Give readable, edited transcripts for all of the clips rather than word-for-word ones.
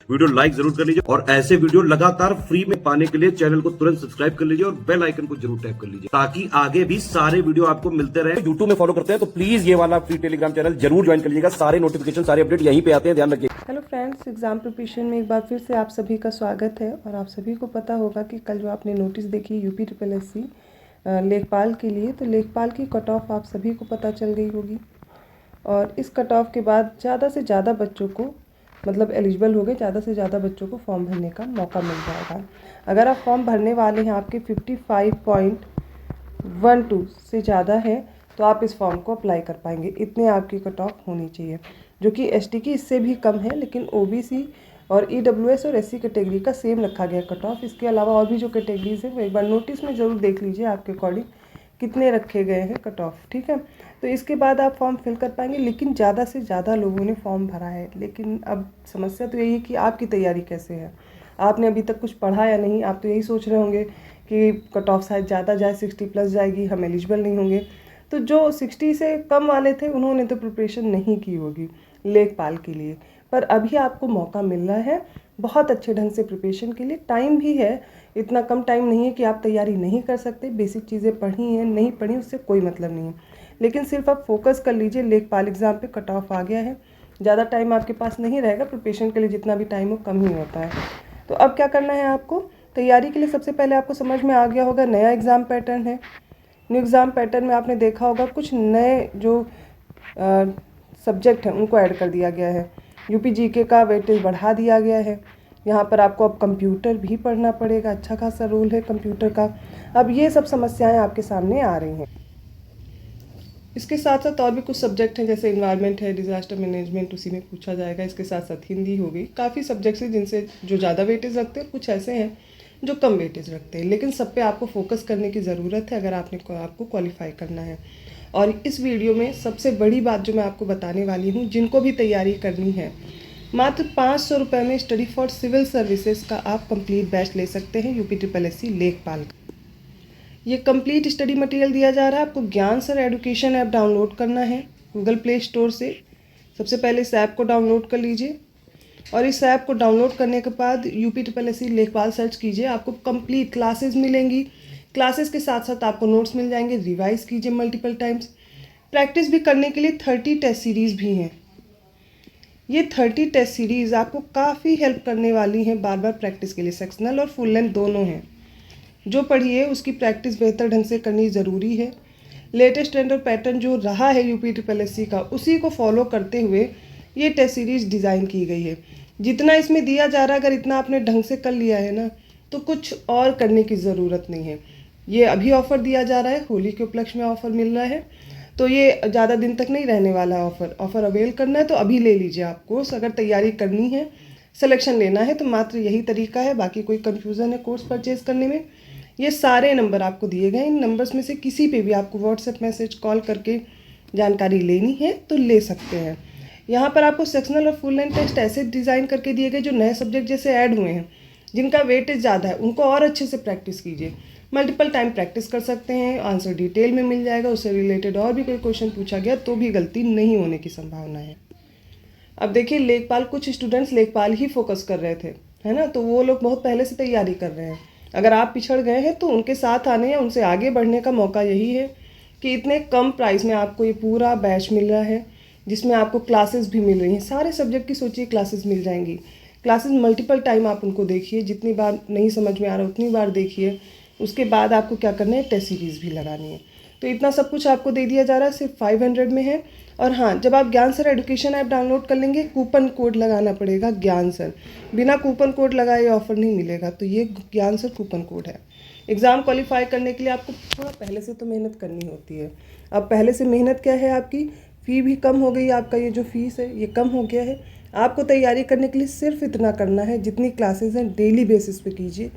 Video like जरूर कर लीजिए और ऐसे वीडियो लगातार फ्री में पाने के लिए चैनल को तुरंत सब्सक्राइब कर लीजिए और बेल आइकन को जरूर टैप कर लीजिए ताकि आगे भी सारे वीडियो आपको मिलते रहे। यूट्यूब में फॉलो करते हैं तो प्लीज ये वाला फ्री टेलीग्राम चैनल जरूर ज्वाइन कर लीजिएगा। सारे नोटिफिकेशन सारे अपडेट यहीं पे आते हैं, ध्यान रखिए। हेलो फ्रेंड्स, एग्ज़ाम प्रिपरेशन में एक बार फिर से आप सभी का स्वागत है। और आप सभी को पता होगा कि कल जो आपने नोटिस देखी यूपी SSSC लेखपाल के लिए, तो लेखपाल की कट ऑफ आप सभी को पता चल गई होगी। और इस कट ऑफ के बाद ज़्यादा से ज़्यादा बच्चों को मतलब एलिजिबल हो गए, ज़्यादा से ज़्यादा बच्चों को फॉर्म भरने का मौका मिल जाएगा। अगर आप फॉर्म भरने वाले हैं, आपके 55.12 से ज़्यादा है, तो आप इस फॉर्म को अप्लाई कर पाएंगे। इतने आपकी कट ऑफ होनी चाहिए, जो कि ST की इससे भी कम है। लेकिन OBC और EWS और SC कैटेगरी का सेम रखा गया कट ऑफ। इसके अलावा और भी जो कैटेगरीज हैं वो एक बार नोटिस में ज़रूर देख लीजिए आपके अकॉर्डिंग कितने रखे गए हैं कट ऑफ, ठीक है। तो इसके बाद आप फॉर्म फिल कर पाएंगे। लेकिन ज़्यादा से ज़्यादा लोगों ने फॉर्म भरा है, लेकिन अब समस्या तो यही है कि आपकी तैयारी कैसे है। आपने अभी तक कुछ पढ़ा या नहीं। आप तो यही सोच रहे होंगे कि कट ऑफ शायद ज़्यादा जाए, 60+ जाएगी, हम एलिजिबल नहीं होंगे। तो जो 60 से कम वाले थे उन्होंने तो प्रिपरेशन नहीं की होगी लेखपाल के लिए, पर अभी आपको मौका मिल रहा है बहुत अच्छे ढंग से प्रिपरेशन के लिए। टाइम भी है, इतना कम टाइम नहीं है कि आप तैयारी नहीं कर सकते। बेसिक चीज़ें पढ़ी हैं, नहीं पढ़ी उससे कोई मतलब नहीं है, लेकिन सिर्फ आप फोकस कर लीजिए। लेखपाल एग्ज़ाम पे कट ऑफ आ गया है, ज़्यादा टाइम आपके पास नहीं रहेगा प्रिपरेशन के लिए। जितना भी टाइम हो कम ही होता है। तो अब क्या करना है आपको तैयारी के लिए? सबसे पहले आपको समझ में आ गया होगा नया एग्ज़ाम पैटर्न है। न्यू एग्ज़ाम पैटर्न में आपने देखा होगा कुछ नए जो सब्जेक्ट हैं उनको ऐड कर दिया गया है। यूपी GK का वेटेज बढ़ा दिया गया है। यहाँ पर आपको अब कंप्यूटर भी पढ़ना पड़ेगा, अच्छा खासा रोल है कंप्यूटर का। अब ये सब समस्याएं आपके सामने आ रही हैं। इसके साथ साथ और भी कुछ सब्जेक्ट हैं, जैसे इन्वायरमेंट है, डिज़ास्टर मैनेजमेंट, उसी में पूछा जाएगा। इसके साथ साथ हिंदी हो गई। काफ़ी सब्जेक्ट्स हैं जिनसे जो ज़्यादा वेटेज रखते हैं, कुछ ऐसे हैं जो कम वेटेज रखते हैं। लेकिन सब पे आपको फोकस करने की ज़रूरत है अगर आपको क्वालिफाई करना है। और इस वीडियो में सबसे बड़ी बात जो मैं आपको बताने वाली हूँ, जिनको भी तैयारी करनी है, मात्र 500 रुपये में स्टडी फॉर सिविल सर्विसेज का आप कंप्लीट बैच ले सकते हैं यूपी SSSC लेखपाल का। ये कंप्लीट स्टडी मटेरियल दिया जा रहा है आपको। ज्ञान सर एजुकेशन ऐप डाउनलोड करना है गूगल प्ले स्टोर से। सबसे पहले इस ऐप को डाउनलोड कर लीजिए और इस ऐप को डाउनलोड करने के बाद यूपी SSSC लेखपाल सर्च कीजिए। आपको कंप्लीट क्लासेस मिलेंगी। क्लासेस के साथ साथ आपको नोट्स मिल जाएंगे। रिवाइज कीजिए मल्टीपल टाइम्स। प्रैक्टिस भी करने के लिए 30 टेस्ट सीरीज़ भी हैं। ये 30 टेस्ट सीरीज़ आपको काफ़ी हेल्प करने वाली हैं बार बार प्रैक्टिस के लिए। सेक्शनल और फुल लेंथ दोनों हैं। जो पढ़िए उसकी प्रैक्टिस बेहतर ढंग से करनी ज़रूरी है। लेटेस्ट ट्रेंड और पैटर्न जो रहा है यूपी SSSC का, उसी को फॉलो करते हुए ये टेस्ट सीरीज़ डिज़ाइन की गई है। जितना इसमें दिया जा रहा है, अगर इतना आपने ढंग से कर लिया है ना, तो कुछ और करने की ज़रूरत नहीं है। ये अभी ऑफ़र दिया जा रहा है, होली के उपलक्ष्य में ऑफ़र मिल रहा है, तो ये ज़्यादा दिन तक नहीं रहने वाला है। ऑफ़र अवेल करना है तो अभी ले लीजिए आप कोर्स। अगर तैयारी करनी है, सिलेक्शन लेना है, तो मात्र यही तरीका है। बाकी कोई कन्फ्यूज़न है कोर्स परचेज़ करने में, ये सारे नंबर आपको दिए गए। इन नंबर्स में से किसी पे भी आपको व्हाट्सएप मैसेज कॉल करके जानकारी लेनी है तो ले सकते हैं। यहाँ पर आपको सेक्शनल और फुल लेंथ टेस्ट ऐसे डिज़ाइन करके दिए गए जो नए सब्जेक्ट जैसे ऐड हुए हैं, जिनका वेटेज ज़्यादा है, उनको और अच्छे से प्रैक्टिस कीजिए। मल्टीपल टाइम प्रैक्टिस कर सकते हैं, आंसर डिटेल में मिल जाएगा। उससे रिलेटेड और भी कोई क्वेश्चन पूछा गया तो भी गलती नहीं होने की संभावना है। अब देखिए, लेखपाल कुछ स्टूडेंट्स लेखपाल ही फोकस कर रहे थे, है ना, तो वो लोग बहुत पहले से तैयारी कर रहे हैं। अगर आप पिछड़ गए हैं तो उनके साथ आने या उनसे आगे बढ़ने का मौका यही है कि इतने कम प्राइस में आपको ये पूरा बैच मिल रहा है, जिसमें आपको क्लासेस भी मिल रही हैं। सारे सब्जेक्ट की सोचिए क्लासेस मिल जाएंगी। क्लासेस मल्टीपल टाइम आप उनको देखिए, जितनी बार नहीं समझ में आ रहा उतनी बार देखिए। उसके बाद आपको क्या करना है, टेस्ट सीरीज़ भी लगानी है। तो इतना सब कुछ आपको दे दिया जा रहा है, सिर्फ 500 में है। और हाँ, जब आप ज्ञान सर एजुकेशन ऐप डाउनलोड कर लेंगे, कूपन कोड लगाना पड़ेगा ज्ञान सर। बिना कूपन कोड लगाए ये ऑफ़र नहीं मिलेगा, तो ये ज्ञान सर कूपन कोड है। एग्ज़ाम क्वालिफाई करने के लिए आपको थोड़ा पहले से तो मेहनत करनी होती है। अब पहले से मेहनत क्या है, आपकी फ़ी भी कम हो गई। आपका ये जो फीस है ये कम हो गया है। आपको तैयारी करने के लिए सिर्फ इतना करना है, जितनी क्लासेस हैं डेली बेसिस पे कीजिए,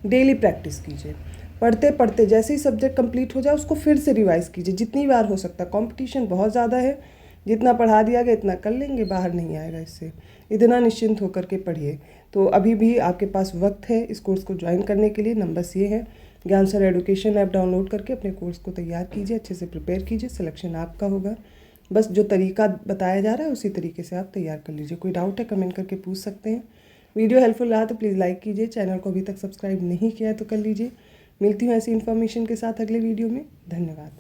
डेली प्रैक्टिस कीजिए। पढ़ते पढ़ते जैसे ही सब्जेक्ट कंप्लीट हो जाए उसको फिर से रिवाइज़ कीजिए जितनी बार हो सकता है। कंपटीशन बहुत ज़्यादा है, जितना पढ़ा दिया गया इतना कर लेंगे, बाहर नहीं आएगा इससे। इतना निश्चिंत होकर के पढ़िए। तो अभी भी आपके पास वक्त है इस कोर्स को ज्वाइन करने के लिए। नंबर्स ये हैं, ज्ञान सर एजुकेशन ऐप डाउनलोड करके अपने कोर्स को तैयार कीजिए, अच्छे से प्रिपेयर कीजिए। सिलेक्शन आपका होगा। बस जो तरीका बताया जा रहा है उसी तरीके से आप तैयार कर लीजिए। कोई डाउट है कमेंट करके पूछ सकते हैं। वीडियो हेल्पफुल रहा तो प्लीज़ लाइक कीजिए, चैनल को अभी तक सब्सक्राइब नहीं किया है तो कर लीजिए। मिलती हूँ ऐसी इन्फॉर्मेशन के साथ अगले वीडियो में। धन्यवाद।